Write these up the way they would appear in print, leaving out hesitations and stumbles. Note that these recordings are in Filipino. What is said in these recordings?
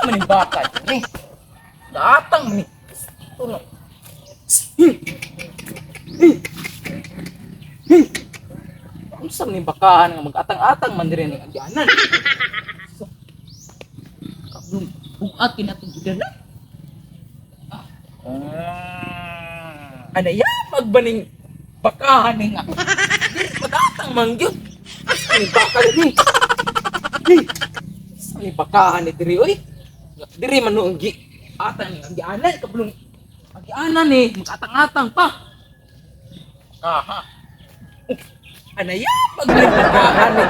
man yung baka diri. Datang man ni. Tuno. Unsa man yung bakahan nga mag-atang-atang man diri ning agyanan. Kablong bugat kinatong gidala. Ano ya magbaning bakahan nga. Dili madatang mangyud. Ani baka ni. Ani bakahan ni diri oy. Diri man no gi atang ni agyanan kablong agyanan ni makatang-atang pa. Aha. Ano ya magbaning bakahan ni.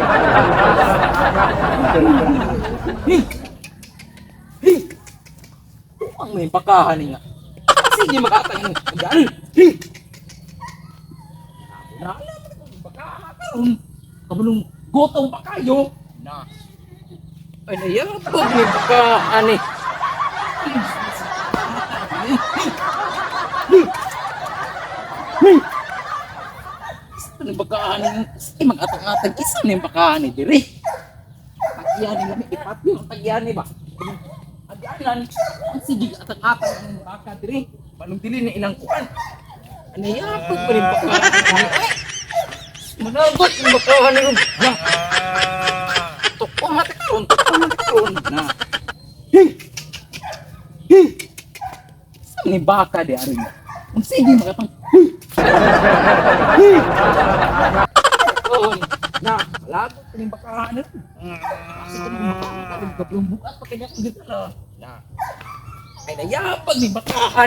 Ang may bakahan nga. Sige makatang ni agyanan. Nala bakahan karon gotong pa kayo na ano yan pag may bakahan ni ano bakahan ni mag-atang-atang isa na yung bakahan ni diri tagyan ni lamig ipatyo ang tagyan ni ba agyanan ang sige atang-atang ng baka diri balong dili na ilang kuan ano yan pag may bakahan ni managot ng bakahan ni tukong matikaron na saan ni baka di arin ang sige makapang na lagot ng bakahan ni kasi kung makakaroon ka bukas pa kanya kung dito na ay nayapag ni bakahan